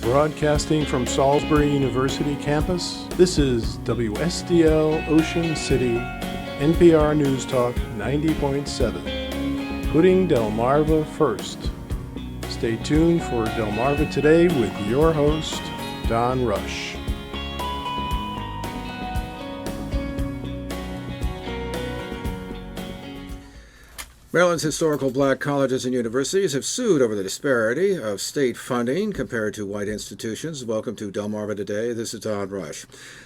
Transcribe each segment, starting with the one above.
Broadcasting from Salisbury University campus, this is WSDL Ocean City, NPR News Talk 90.7, putting Delmarva first. Stay tuned for Delmarva Today with your host, Don Rush. Maryland's historical black colleges and universities have sued over the disparity of state funding compared to white institutions. Welcome to Delmarva Today. This is Don Rush.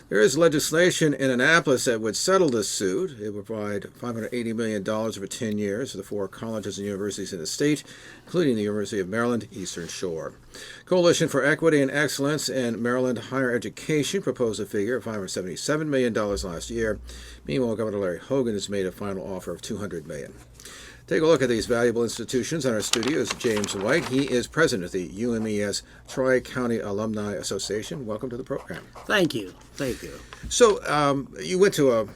There is legislation in Annapolis that would settle this suit. It would provide $580 million over 10 years for the four colleges and universities in the state, including the University of Maryland, Eastern Shore. Coalition for Equity and Excellence in Maryland Higher Education proposed a figure of $577 million last year. Meanwhile, Governor Larry Hogan has made a final offer of $200 million. Take a look at these valuable institutions. In our studio is James White. He is president of the UMES-Tri-County Alumni Association. Welcome to the program. Thank you. Thank you. So you went to a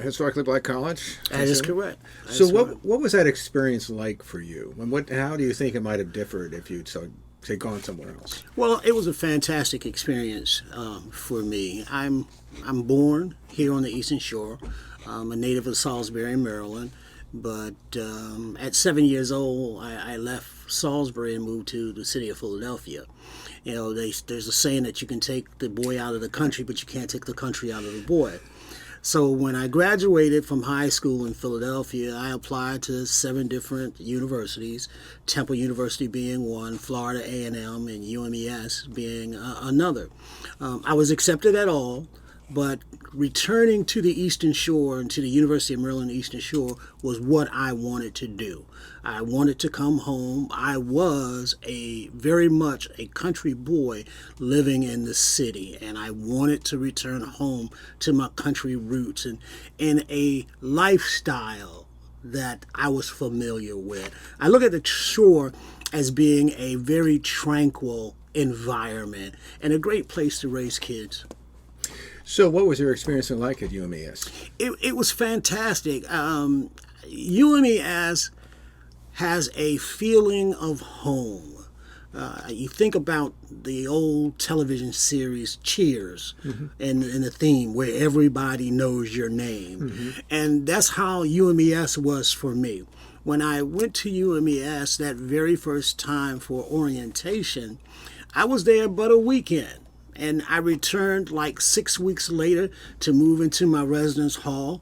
historically black college? That is correct. So what was that experience like for you? And how do you think it might have differed if you'd say gone somewhere else? Well, it was a fantastic experience for me. I'm born here on the Eastern Shore. I'm a native of Salisbury, Maryland. But at 7 years old, I left Salisbury and moved to the city of Philadelphia. You know, there's a saying that you can take the boy out of the country, but you can't take the country out of the boy. So when I graduated from high school in Philadelphia, I applied to 7 different universities, Temple University being one, Florida A&M, and UMES being another. I was accepted at all. But returning to the Eastern Shore and to the University of Maryland Eastern Shore was what I wanted to do. I wanted to come home. I was very much a country boy living in the city, and I wanted to return home to my country roots and in a lifestyle that I was familiar with. I look at the shore as being a very tranquil environment and a great place to raise kids. So what was your experience like at UMES? It was fantastic. UMES has a feeling of home. You think about the old television series Cheers and the theme where everybody knows your name. Mm-hmm. And that's how UMES was for me. When I went to UMES that very first time for orientation, I was there but a weekend. And I returned like 6 weeks later to move into my residence hall.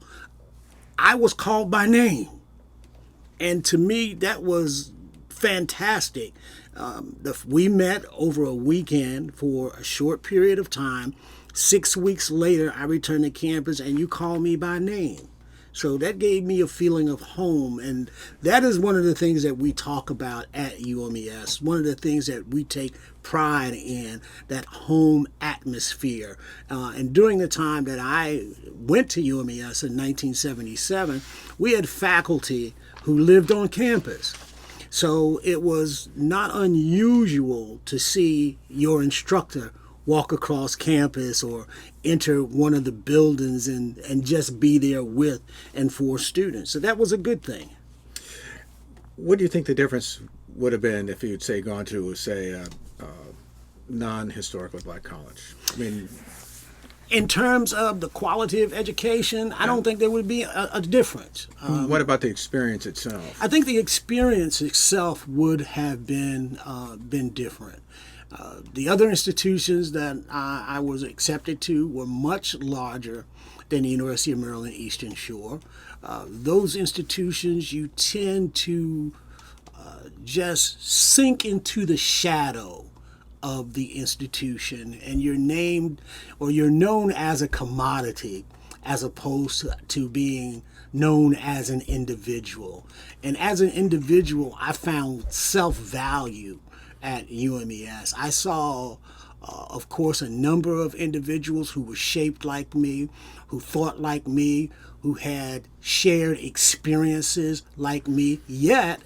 I was called by name. And to me, that was fantastic. We met over a weekend for a short period of time. 6 weeks later, I returned to campus and you called me by name. So that gave me a feeling of home, and that is one of the things that we talk about at UMES. One of the things that we take pride in, that home atmosphere. And during the time that I went to UMES in 1977, we had faculty who lived on campus. So it was not unusual to see your instructor walk across campus or enter one of the buildings and just be there with and for students. So that was a good thing. What do you think the difference would have been if you'd, say, gone to, say, a non-historically black college? I mean, in terms of the quality of education, I don't think there would be a difference. What about the experience itself? I think the experience itself would have been different. The other institutions that I was accepted to were much larger than the University of Maryland Eastern Shore. Those institutions, you tend to just sink into the shadow of the institution, and you're named or you're known as a commodity as opposed to being known as an individual. And as an individual, I found self-value at UMES. I saw, of course, a number of individuals who were shaped like me, who thought like me, who had shared experiences like me, yet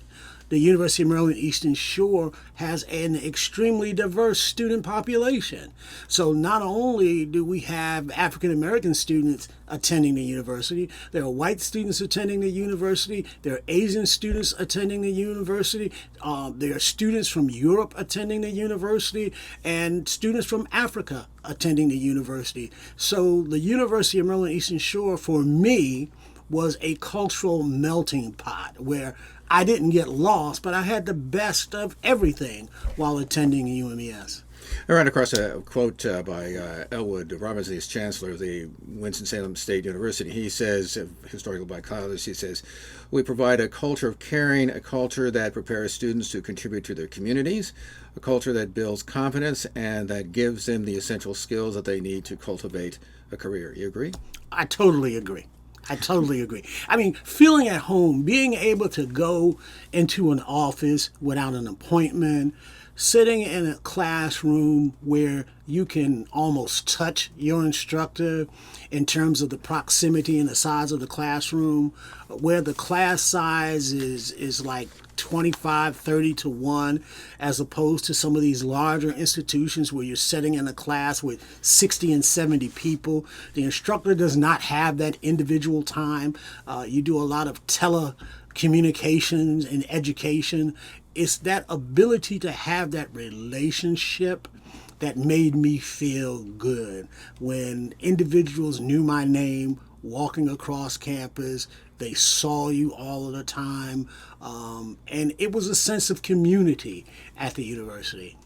the University of Maryland Eastern Shore has an extremely diverse student population. So not only do we have African American students attending the university, there are white students attending the university, there are Asian students attending the university, there are students from Europe attending the university, and students from Africa attending the university. So the University of Maryland Eastern Shore, for me, was a cultural melting pot where I didn't get lost, but I had the best of everything while attending UMES. I ran across a quote by Elwood Robinson, the chancellor of the Winston-Salem State University. He says, historical black college, he says, we provide a culture of caring, a culture that prepares students to contribute to their communities, a culture that builds confidence and that gives them the essential skills that they need to cultivate a career. You agree? I totally agree. I totally agree. I mean, feeling at home, being able to go into an office without an appointment, sitting in a classroom where you can almost touch your instructor in terms of the proximity and the size of the classroom, where the class size is like 25, 30 to 1, as opposed to some of these larger institutions where you're sitting in a class with 60 and 70 people. The instructor does not have that individual time. You do a lot of telecommunications and education. It's that ability to have that relationship that made me feel good. When individuals knew my name walking across campus, they saw you all of the time, and it was a sense of community at the university.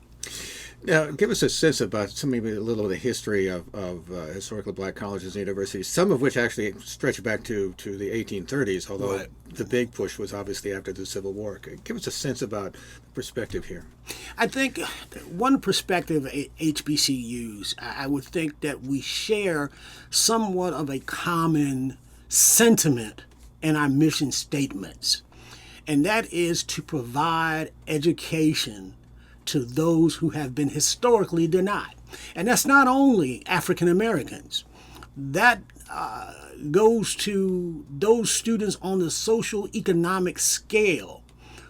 Now, give us a sense about maybe a little of the history of historically black colleges and universities, some of which actually stretch back to the 1830s, although Right. the big push was obviously after the Civil War. Give us a sense about the perspective here. I think one perspective at HBCUs, I would think that we share somewhat of a common sentiment in our mission statements, and that is to provide education to those who have been historically denied. And that's not only African Americans. That goes to those students on the social economic scale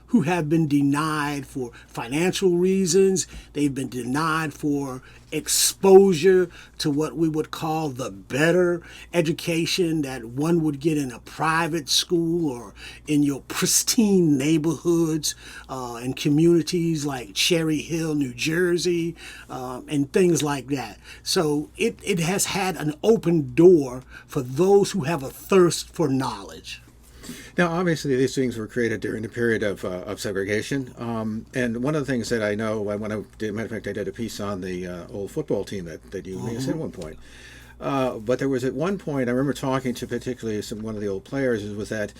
who have been denied for financial reasons. They've been denied for exposure to what we would call the better education that one would get in a private school or in your pristine neighborhoods and communities like Cherry Hill, New Jersey, and things like that. So it has had an open door for those who have a thirst for knowledge. Now, obviously, these things were created during the period of segregation. And one of the things that I know, when I did, matter of fact, I did a piece on the old football team that you made at one point. But there was at one point, I remember talking to particularly one of the old players, was that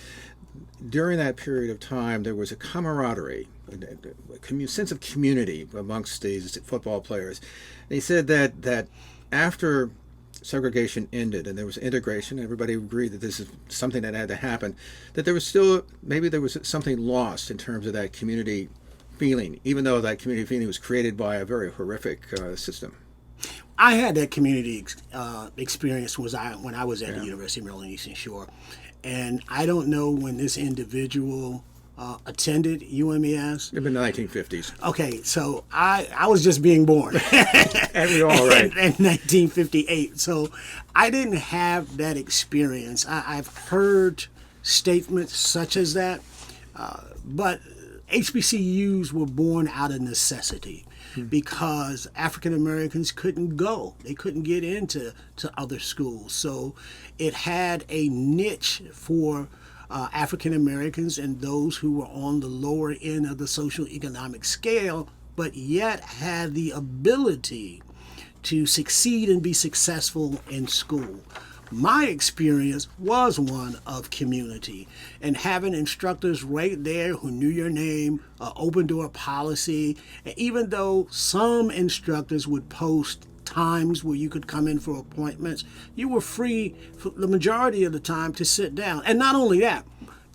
during that period of time, there was a camaraderie, a sense of community amongst these football players. And he said that after segregation ended and there was integration, everybody agreed that this is something that had to happen, that there was still, maybe there was something lost in terms of that community feeling, even though that community feeling was created by a very horrific system. I had that community experience when I was at the University of Maryland Eastern Shore. And I don't know when this individual attended UMES. It been the 1950s. Okay, so I was just being born. And we all right. In 1958. So I didn't have that experience. I've heard statements such as that, but HBCUs were born out of necessity because African Americans couldn't go. They couldn't get into other schools. So it had a niche for African Americans and those who were on the lower end of the social economic scale, but yet had the ability to succeed and be successful in school. My experience was one of community and having instructors right there who knew your name, open door policy, and even though some instructors would post times where you could come in for appointments, you were free for the majority of the time to sit down. And not only that,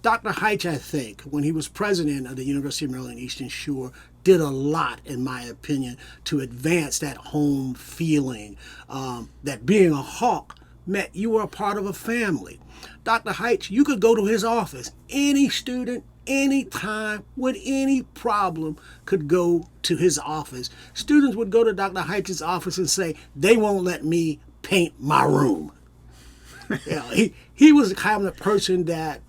Dr. Heitch, I think, when he was president of the University of Maryland Eastern Shore, did a lot, in my opinion, to advance that home feeling, that being a Hawk meant you were a part of a family. Dr. Heitch, you could go to his office. Any student, any time with any problem could go to his office. Students would go to Dr. Heitz's office and say, they won't let me paint my room. He was the kind of person that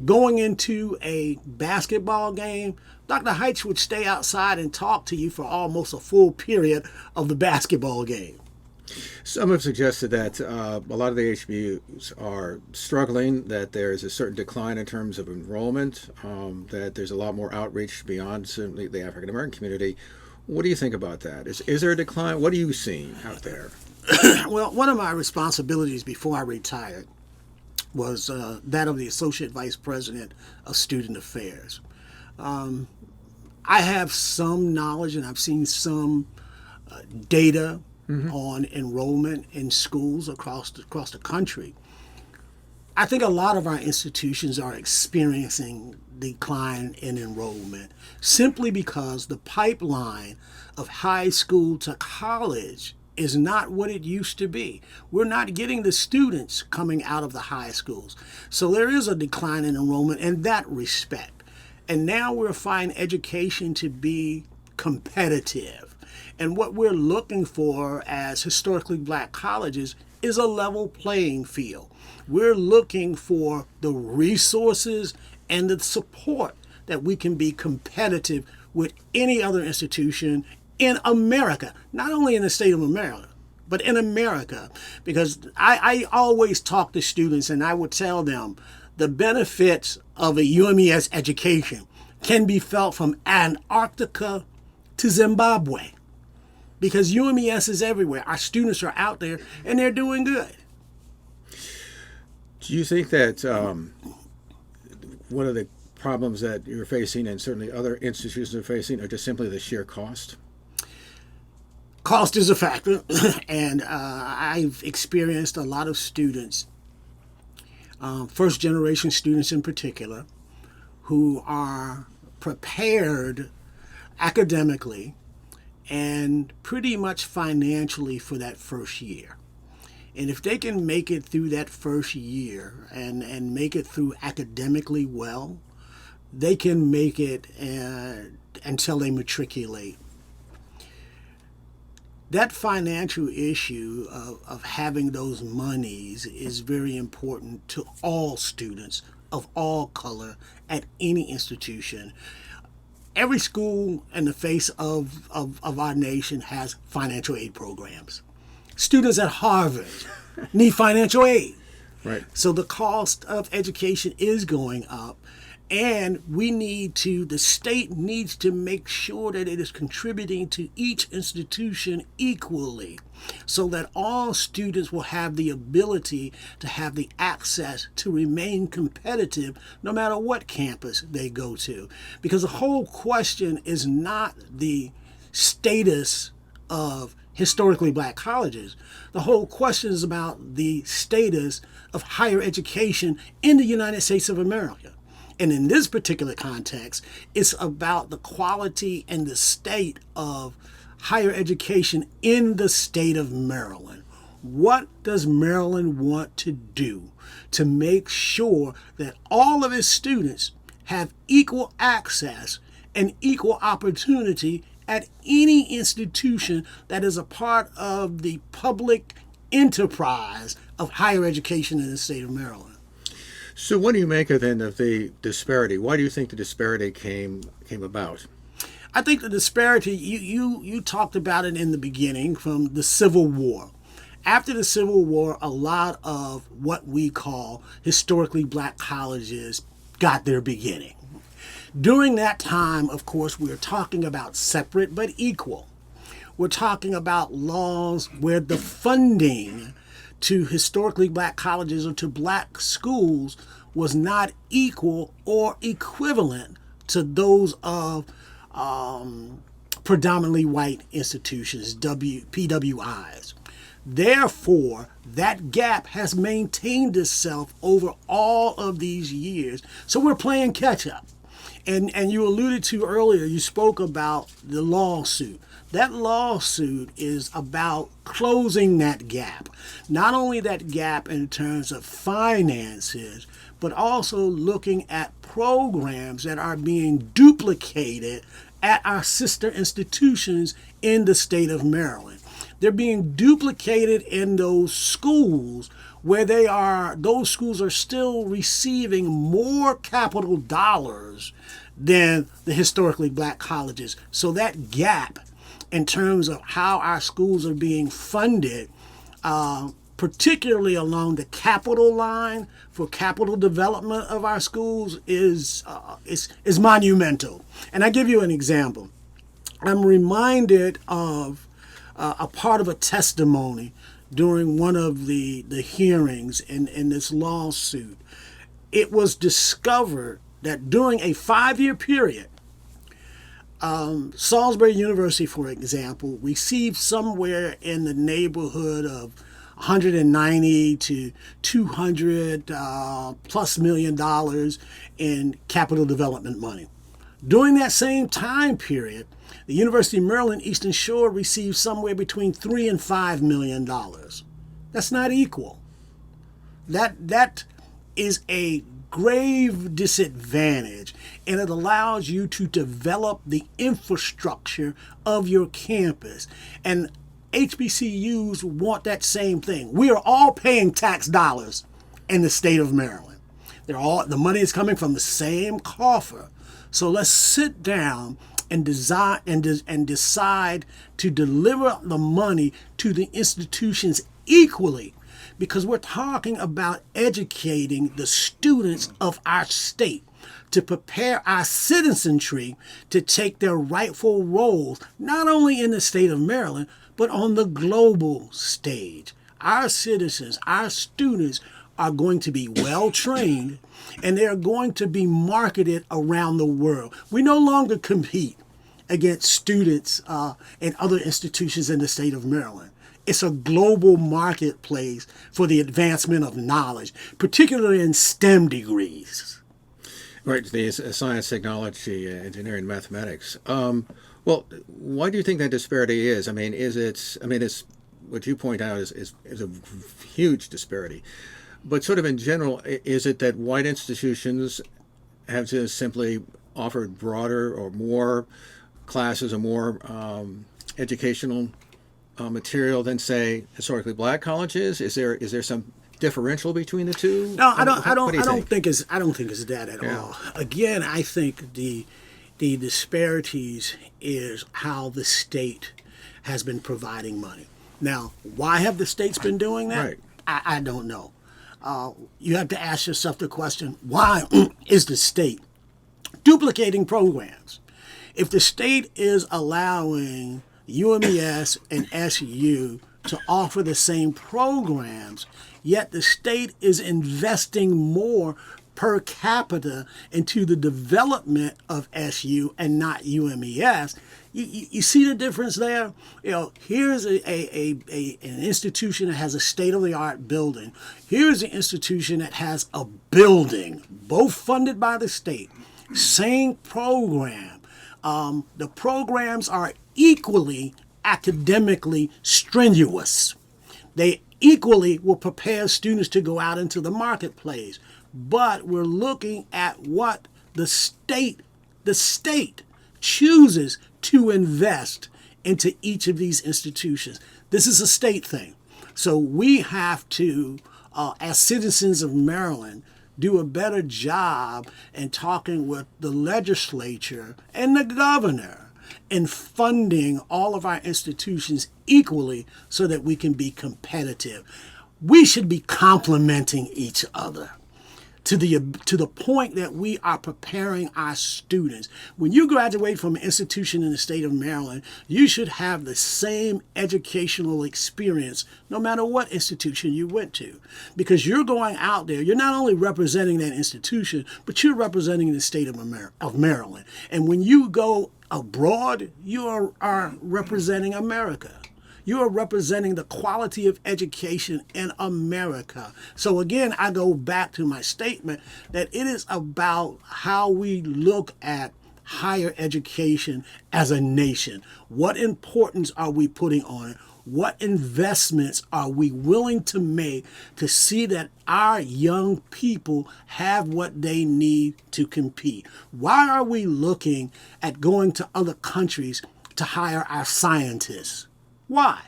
going into a basketball game, Dr. Heitz would stay outside and talk to you for almost a full period of the basketball game. Some have suggested that a lot of the HBCUs are struggling, that there is a certain decline in terms of enrollment, that there's a lot more outreach beyond certainly the African American community. What do you think about that? Is there a decline? What are you seeing out there? Well, one of my responsibilities before I retired was that of the Associate Vice President of Student Affairs. I have some knowledge and I've seen some data on enrollment in schools across the country. I think a lot of our institutions are experiencing decline in enrollment simply because the pipeline of high school to college is not what it used to be. We're not getting the students coming out of the high schools. So there is a decline in enrollment in that respect. And now we're finding education to be competitive. And what we're looking for as historically black colleges is a level playing field. We're looking for the resources and the support that we can be competitive with any other institution in America, not only in the state of America, but in America. Because I always talk to students and I would tell them the benefits of a UMES education can be felt from Antarctica to Zimbabwe. Because UMES is everywhere. Our students are out there and they're doing good. Do you think that one of the problems that you're facing and certainly other institutions are facing are just simply the sheer cost? Cost is a factor, and I've experienced a lot of students, first generation students in particular, who are prepared academically and pretty much financially for that first year. And if they can make it through that first year and make it through academically well, they can make it until they matriculate. That financial issue of having those monies is very important to all students of all color at any institution. Every school in the face of our nation has financial aid programs. Students at Harvard need financial aid. Right. So the cost of education is going up, and the state needs to make sure that it is contributing to each institution equally so that all students will have the ability to have the access to remain competitive no matter what campus they go to. Because the whole question is not the status of historically black colleges. The whole question is about the status of higher education in the United States of America. And in this particular context, it's about the quality and the state of higher education in the state of Maryland. What does Maryland want to do to make sure that all of its students have equal access and equal opportunity at any institution that is a part of the public enterprise of higher education in the state of Maryland? So what do you make of then of the disparity? Why do you think the disparity came about? I think the disparity, you talked about it in the beginning from the Civil War. After the Civil War, a lot of what we call historically black colleges got their beginning. During that time, of course, we're talking about separate but equal. We're talking about laws where the funding to historically black colleges or to black schools was not equal or equivalent to those of predominantly white institutions, PWIs. Therefore, that gap has maintained itself over all of these years. So we're playing catch up. And you alluded to earlier, you spoke about the lawsuit. That lawsuit is about closing that gap. Not only that gap in terms of finances, but also looking at programs that are being duplicated at our sister institutions in the state of Maryland. They're being duplicated in those schools where those schools are still receiving more capital dollars than the historically black colleges. So that gap in terms of how our schools are being funded, particularly along the capital line for capital development of our schools, is monumental. And I give you an example. I'm reminded of a part of a testimony during one of the hearings in this lawsuit. It was discovered that during a 5-year period, Salisbury University, for example, received somewhere in the neighborhood of 190 to 200 plus million dollars in capital development money. During that same time period, the University of Maryland Eastern Shore received somewhere between $3 and $5 million. That's not equal. That is a grave disadvantage, and it allows you to develop the infrastructure of your campus. And HBCUs want that same thing. We are all paying tax dollars in the state of Maryland. The money is coming from the same coffer. So let's sit down and decide to deliver the money to the institutions equally, because we're talking about educating the students of our state to prepare our citizenry to take their rightful roles, not only in the state of Maryland, but on the global stage. Our citizens, our students are going to be well trained, and they are going to be marketed around the world. We no longer compete against students in other institutions in the state of Maryland. It's a global marketplace for the advancement of knowledge, particularly in STEM degrees. Right, the science, technology, engineering, mathematics. Well, why do you think that disparity is? I mean, it's what you point out is a huge disparity. But sort of in general, is it that white institutions have just simply offered broader or more classes or more educational material than, say, historically black colleges? Is there some differential between the two? No, I don't think it's that at all. Again, I think the disparities is how the state has been providing money. Now, why have the states been doing that? Right. I don't know. You have to ask yourself the question, why is the state duplicating programs? If the state is allowing UMES and SU to offer the same programs, yet the state is investing more per capita into the development of SU and not UMES, you see the difference there? Here's an institution that has a state-of-the-art building. Here's an institution that has a building, both funded by the state, same program. The programs are equally academically strenuous. They equally will prepare students to go out into the marketplace. But we're looking at what the state chooses to invest into each of these institutions. This is a state thing. So we have to, as citizens of Maryland, do a better job in talking with the legislature and the governor in funding all of our institutions equally so that we can be competitive. We should be complementing each other to the point that we are preparing our students. When you graduate from an institution in the state of Maryland, you should have the same educational experience no matter what institution you went to. Because you're going out there, you're not only representing that institution, but you're representing the state of Maryland. And when you go abroad, you are representing America. You are representing the quality of education in America. So again, I go back to my statement that it is about how we look at higher education as a nation. What importance are we putting on it? What investments are we willing to make to see that our young people have what they need to compete? Why are we looking at going to other countries to hire our scientists? Why?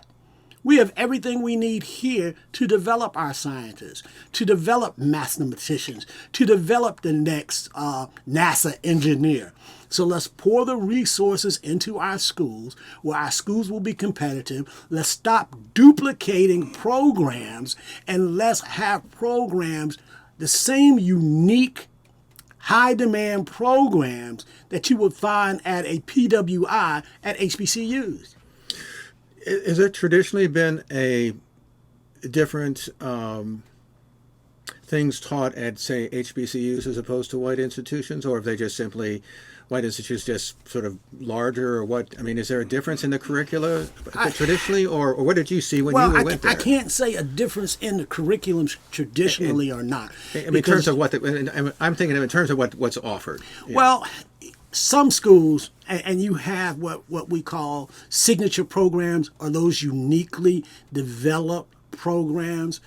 We have everything we need here to develop our scientists, to develop mathematicians, to develop the next NASA engineer. So let's pour the resources into our schools where our schools will be competitive. Let's stop duplicating programs and let's have programs, the same unique high demand programs that you would find at a PWI at HBCUs. Has there traditionally been a different things taught at, say, HBCUs as opposed to white institutions, or have they just simply, white institutions just sort of larger, or what? I mean, is there a difference in the curricula traditionally, or what did you see when you went there? I can't say a difference in the curriculums traditionally or not. I mean, in terms of what, I'm thinking of in terms of what's offered. Yeah. Well, some schools, and you have what we call signature programs, or those uniquely developed programs.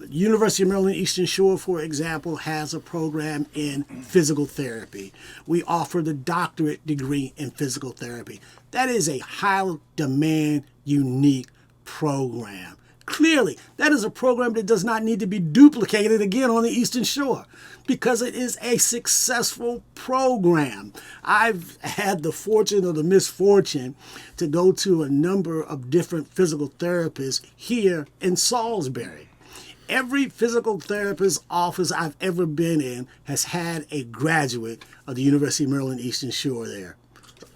University of Maryland Eastern Shore, for example, has a program in physical therapy. We offer the doctorate degree in physical therapy. That is a high demand, unique program. Clearly, that is a program that does not need to be duplicated again on the Eastern Shore because it is a successful program. I've had the fortune or the misfortune to go to a number of different physical therapists here in Salisbury. Every physical therapist office I've ever been in has had a graduate of the University of Maryland Eastern Shore there.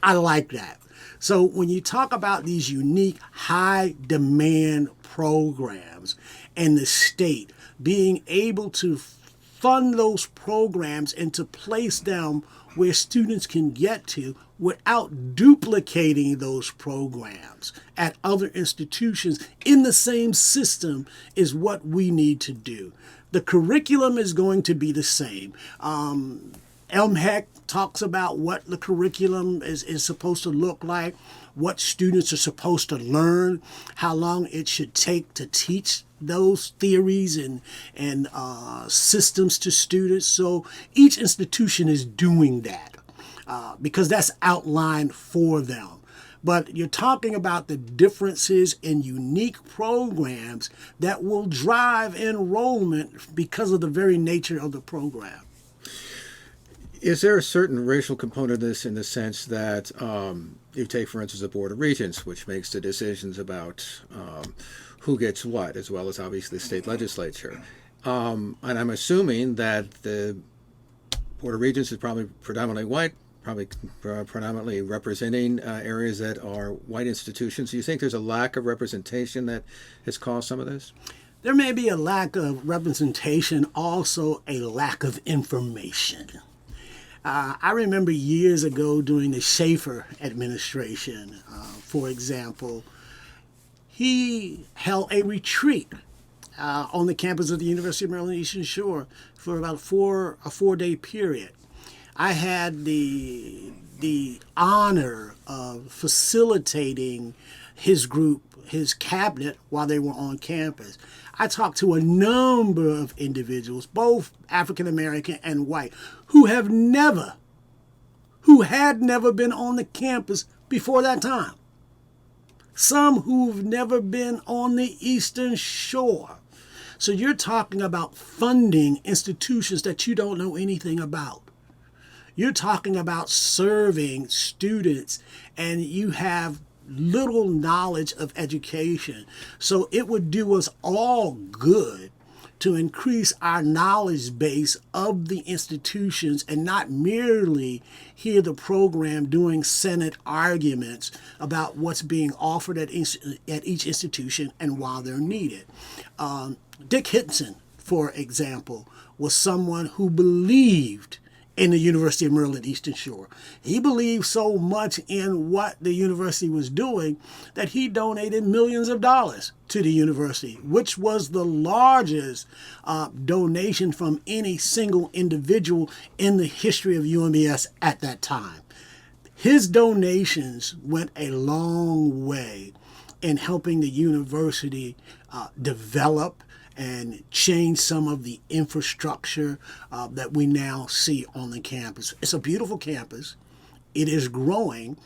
I like that. So when you talk about these unique high demand programs and the state being able to fund those programs and to place them where students can get to without duplicating those programs at other institutions in the same system is what we need to do. The curriculum is going to be the same. ELMHEC talks about what the curriculum is supposed to look like, what students are supposed to learn, how long it should take to teach those theories and systems to students. So each institution is doing that because that's outlined for them. But you're talking about the differences in unique programs that will drive enrollment because of the very nature of the program. Is there a certain racial component of this in the sense that you take, for instance, the Board of Regents, which makes the decisions about who gets what, as well as obviously the state legislature? And I'm assuming that the Board of Regents is probably predominantly white, probably predominantly representing areas that are white institutions. Do you think there's a lack of representation that has caused some of this? There may be a lack of representation, also a lack of information. I remember years ago during the Schaefer administration, for example, he held a retreat on the campus of the University of Maryland Eastern Shore for about a 4-day period. I had the honor of facilitating his group, his cabinet, while they were on campus. I talked to a number of individuals, both African American and white, who had never been on the campus before that time. Some who've never been on the Eastern Shore. So you're talking about funding institutions that you don't know anything about. You're talking about serving students and you have little knowledge of education. So it would do us all good to increase our knowledge base of the institutions and not merely hear the program doing Senate arguments about what's being offered at each institution and why they're needed. Dick Hinson, for example, was someone who believed in the University of Maryland Eastern Shore. He believed so much in what the university was doing that he donated millions of dollars to the university, which was the largest donation from any single individual in the history of UMES at that time. His donations went a long way in helping the university develop and change some of the infrastructure that we now see on the campus. It's a beautiful campus. It is growing.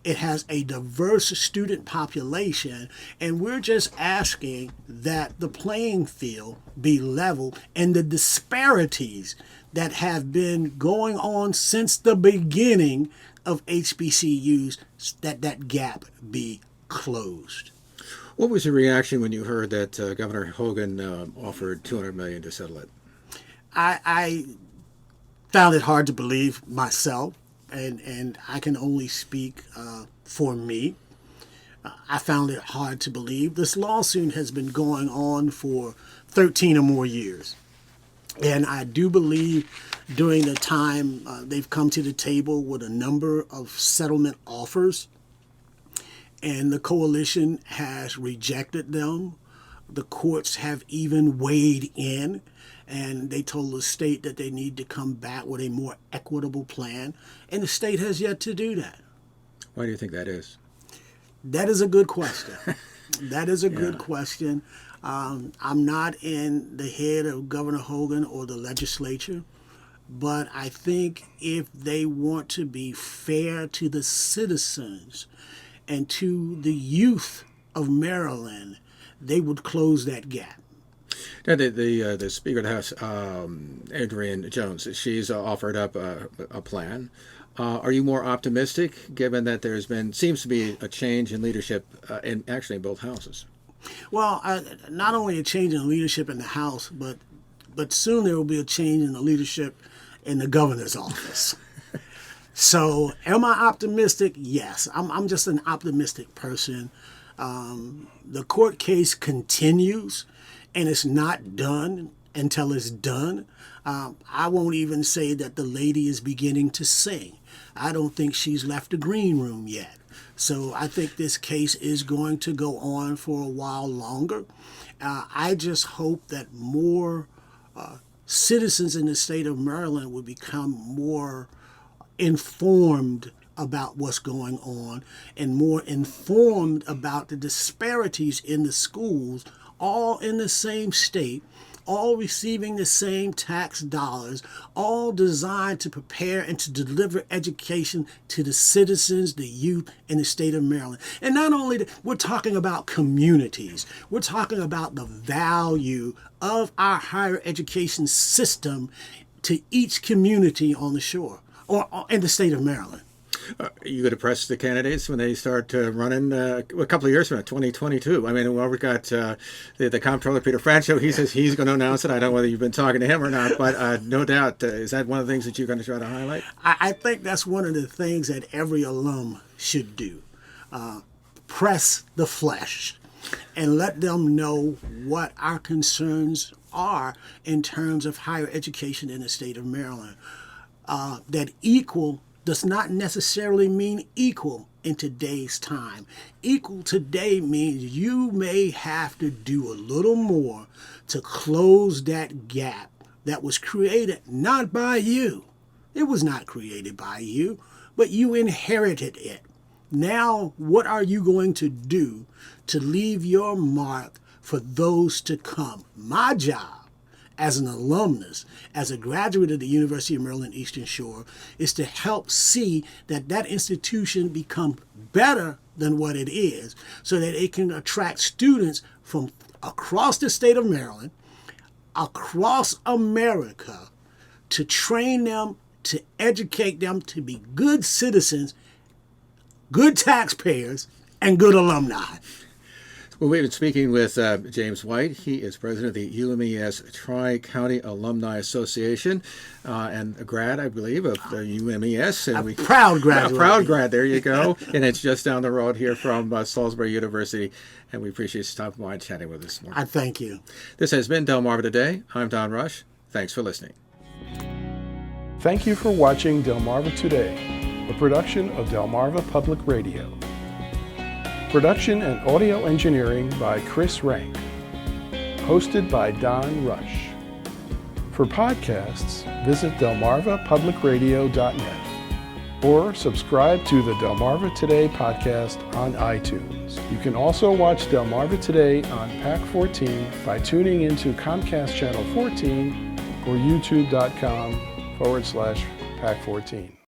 It has a diverse student population, and we're just asking that the playing field be level and the disparities that have been going on since the beginning of HBCUs, that gap be closed. What was your reaction when you heard that Governor Hogan offered $200 million to settle it? I found it hard to believe myself, and I can only speak for me. I found it hard to believe. This lawsuit has been going on for 13 or more years. And I do believe during the time they've come to the table with a number of settlement offers, and the coalition has rejected them. The courts have even weighed in, and they told the state that they need to come back with a more equitable plan, and the state has yet to do that. Why do you think that is? That is a good question. That is a good question. I'm not in the head of Governor Hogan or the legislature, but I think if they want to be fair to the citizens and to the youth of Maryland, they would close that gap. Now, the Speaker of the House, Adrienne Jones, she's offered up a plan. Are you more optimistic, given that seems to be a change in leadership, in both houses? Well, not only a change in leadership in the House, but soon there will be a change in the leadership in the governor's office. So, am I optimistic? Yes, I'm just an optimistic person. The court case continues, and it's not done until it's done. I won't even say that the lady is beginning to sing. I don't think she's left the green room yet. So I think this case is going to go on for a while longer. I just hope that more citizens in the state of Maryland will become more informed about what's going on and more informed about the disparities in the schools, all in the same state, all receiving the same tax dollars, all designed to prepare and to deliver education to the citizens, the youth in the state of Maryland. And not only that, we're talking about communities. We're talking about the value of our higher education system to each community on the shore or in the state of Maryland. You going to press the candidates when they start running a couple of years from now, 2022? I mean, well, we've got the comptroller, Peter Francho. He says he's going to announce it. I don't know whether you've been talking to him or not, but no doubt. Is that one of the things that you're going to try to highlight? I think that's one of the things that every alum should do. Press the flesh and let them know what our concerns are in terms of higher education in the state of Maryland. That equal does not necessarily mean equal in today's time. Equal today means you may have to do a little more to close that gap that was created not by you. It was not created by you, but you inherited it. Now, what are you going to do to leave your mark for those to come? My job as an alumnus, as a graduate of the University of Maryland Eastern Shore, is to help see that that institution become better than what it is so that it can attract students from across the state of Maryland, across America, to train them, to educate them to be good citizens, good taxpayers, and good alumni. Well, we've been speaking with James White. He is president of the UMES-Tri-County Alumni Association and a grad, I believe, of the UMES. And Proud graduate. A proud grad, there you go. And it's just down the road here from Salisbury University. And we appreciate you stopping by and chatting with us this morning. I thank you. This has been Delmarva Today. I'm Don Rush. Thanks for listening. Thank you for watching Delmarva Today, a production of Delmarva Public Radio. Production and audio engineering by Chris Rank. Hosted by Don Rush. For podcasts, visit delmarvapublicradio.net. or subscribe to the Delmarva Today podcast on iTunes. You can also watch Delmarva Today on PAC 14 by tuning into Comcast Channel 14 or youtube.com/PAC 14.